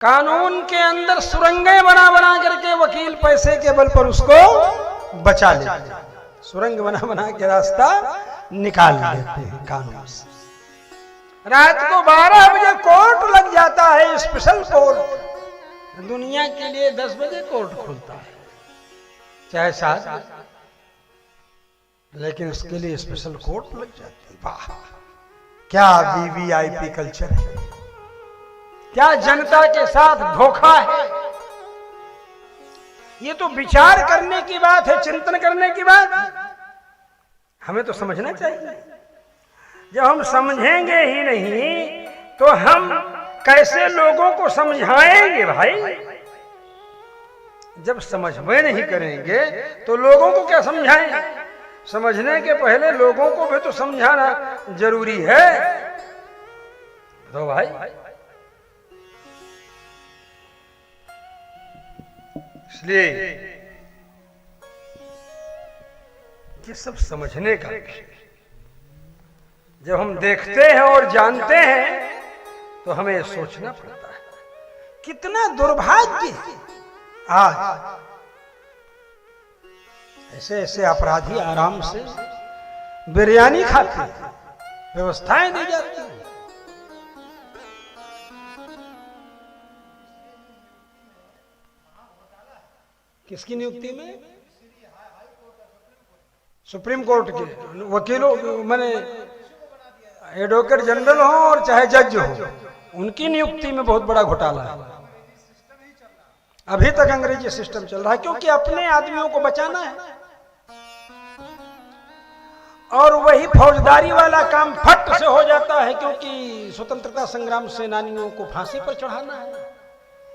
कानून के अंदर सुरंगें बना बना करके वकील पैसे के बल पर उसको बचा लेते हैं, सुरंग बना बना के रास्ता निकाल लेते हैं कानून से। रात को 12 बजे कोर्ट लग जाता है, स्पेशल कोर्ट। दुनिया के लिए 10 बजे कोर्ट खुलता है, चाहे 7, लेकिन उसके लिए स्पेशल कोर्ट लग जाती है। वाह, क्या वीवीआईपी कल्चर है, क्या जनता के साथ धोखा है। ये तो विचार करने की बात है, चिंतन करने की बात है। हमें तो समझना चाहिए। जब हम समझेंगे ही नहीं तो हम कैसे लोगों को समझाएंगे भाई। जब समझ में नहीं करेंगे तो लोगों को क्या समझाएंगे। समझने के पहले लोगों को भी तो समझाना जरूरी है। तो भाई इसलिए ये सब समझने का विषय। जब हम देखते हैं और जानते हैं तो हमें सोचना पड़ता है, कितना दुर्भाग्य है आज ऐसे ऐसे अपराधी आराम से बिरयानी खाते हैं, व्यवस्थाएं दी जाती हैं। किसकी नियुक्ति में? सुप्रीम कोर्ट के वकीलों, माने एडवोकेट जनरल हो और चाहे जज हो, उनकी नियुक्ति में बहुत बड़ा घोटाला है। अभी तक अंग्रेजी सिस्टम चल रहा है, क्योंकि अपने आदमियों को बचाना है। और वही फौजदारी वाला काम फट से हो जाता है, क्योंकि स्वतंत्रता संग्राम सेनानियों को फांसी पर चढ़ाना है।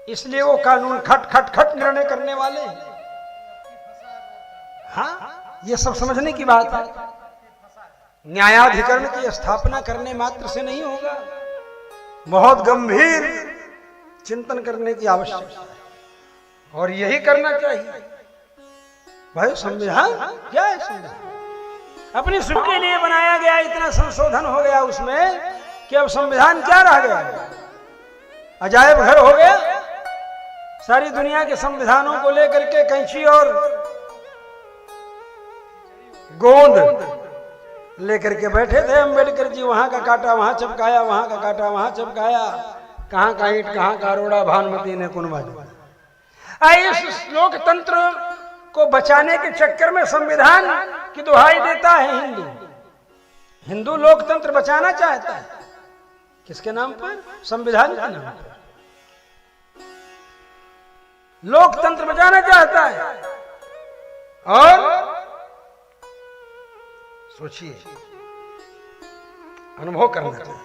इसलिए वो कानून खट खट खट निर्णय करने वाले। हाँ, ये सब समझने की बात है। न्यायाधिकरण की स्थापना करने मात्र से नहीं होगा, बहुत गंभीर चिंतन करने की आवश्यकता है, और यही करना चाहिए भाई। संविधान क्या है? संविधान अपनी सुख के लिए बनाया गया, इतना संशोधन हो गया उसमें कि अब संविधान क्या रह गया? अजायब घर हो गया। सारी दुनिया के संविधानों को लेकर के कैंची और गोंद लेकर के बैठे थे अम्बेडकर जी। वहां का काटा वहां चपकाया, वहां का काटा वहां चपकाया, कहां का ईंट कहां का रोड़ा भानुमती ने कुनबा दिया। इस लोकतंत्र को बचाने के चक्कर में संविधान की दुहाई देता है हिंदू। हिंदू लोकतंत्र बचाना चाहता है, किसके नाम पर? संविधान के नाम पर लोकतंत्र बचाना चाहता है। और सोचिए, अनुभव करना चाहिए।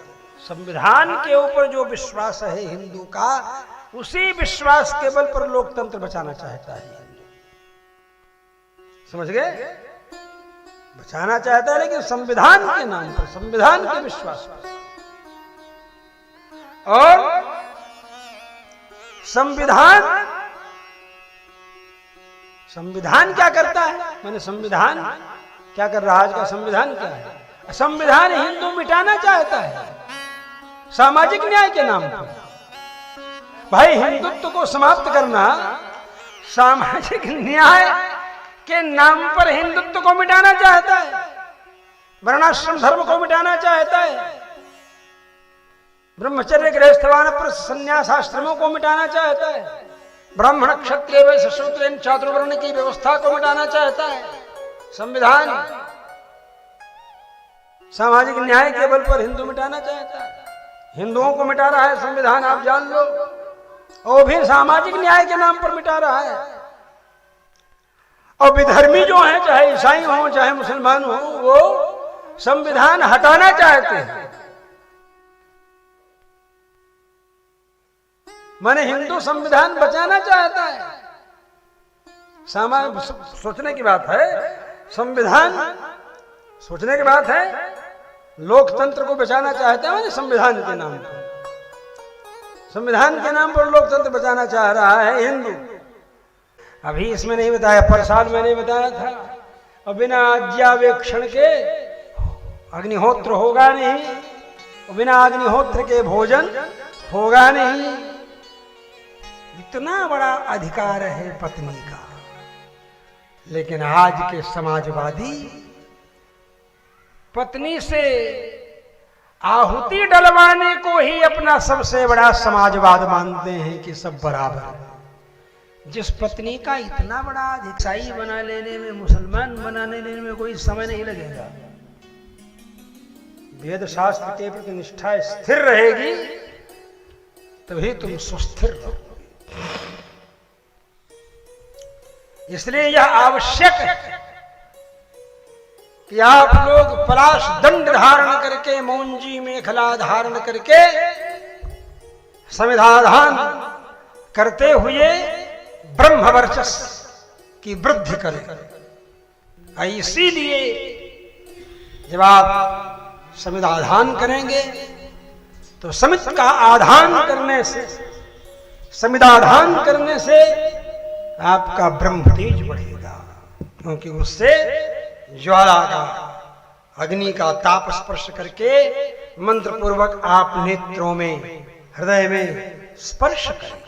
संविधान के ऊपर जो विश्वास है हिंदू का, उसी विश्वास के बल पर लोकतंत्र बचाना चाहता है हिंदू। समझ गए? बचाना चाहता है, लेकिन संविधान के नाम पर, संविधान के विश्वास पर। और संविधान क्या करता है? मैंने संविधान क्या कर रहा है? आज का संविधान क्या है? संविधान हिंदू मिटाना चाहता है सामाजिक न्याय के नाम पर। भाई, हिंदुत्व को समाप्त करना, सामाजिक न्याय के नाम पर हिंदुत्व को मिटाना चाहता है, वर्णाश्रम धर्म को मिटाना चाहता है, ब्रह्मचर्य गृहस्थवान पर संन्यास आश्रमों को मिटाना चाहता है, ब्राह्मण क्षत्रिय वैश्य शूद्र चातुर्वर्ण की व्यवस्था को मिटाना चाहता है। संविधान सामाजिक न्याय के बल पर हिंदू मिटाना चाहता है। हिंदुओं को मिटा रहा है संविधान, आप जान लो, और भी सामाजिक न्याय के नाम पर मिटा रहा है। और विधर्मी जो हैं, चाहे ईसाई हो चाहे मुसलमान हो, वो संविधान हटाना चाहते हैं। माने हिंदू संविधान बचाना चाहता है। सोचने की बात है, संविधान सोचने की बात है। लोकतंत्र को बचाना चाहता है, माने संविधान के नाम पर, संविधान के नाम पर लोकतंत्र बचाना चाह रहा है हिंदू। अभी इसमें नहीं बताया, पर साल मैंने बताया था, और बिना आज्ञावेक्षण के अग्निहोत्र होगा नहीं, और बिना अग्निहोत्र के भोजन होगा नहीं। इतना बड़ा अधिकार है पत्नी का। लेकिन आज के समाजवादी पत्नी से आहुति डलवाने को ही अपना सबसे बड़ा समाजवाद मानते हैं कि सब बराबर है। जिस पत्नी का इतना बड़ा ईसाई बना लेने में, मुसलमान बना लेने में कोई समय नहीं लगेगा। वेद शास्त्र के प्रति निष्ठा स्थिर रहेगी तभी तुम सुस्थिर रहोगे। इसलिए यह आवश्यक है कि आप लोग पलाश दंड धारण करके, मौंजी मेखला धारण करके संविधान करते हुए ब्रह्म वर्चस्व की वृद्धि करें। इसीलिए जब आप संविधान करेंगे तो समित का आधान करने से, संविधान करने से आपका ब्रह्म तेज बढ़ेगा, क्योंकि उससे ज्वाला का, अग्नि का ताप स्पर्श करके मंत्र पूर्वक आप नेत्रों में, हृदय में स्पर्श करें।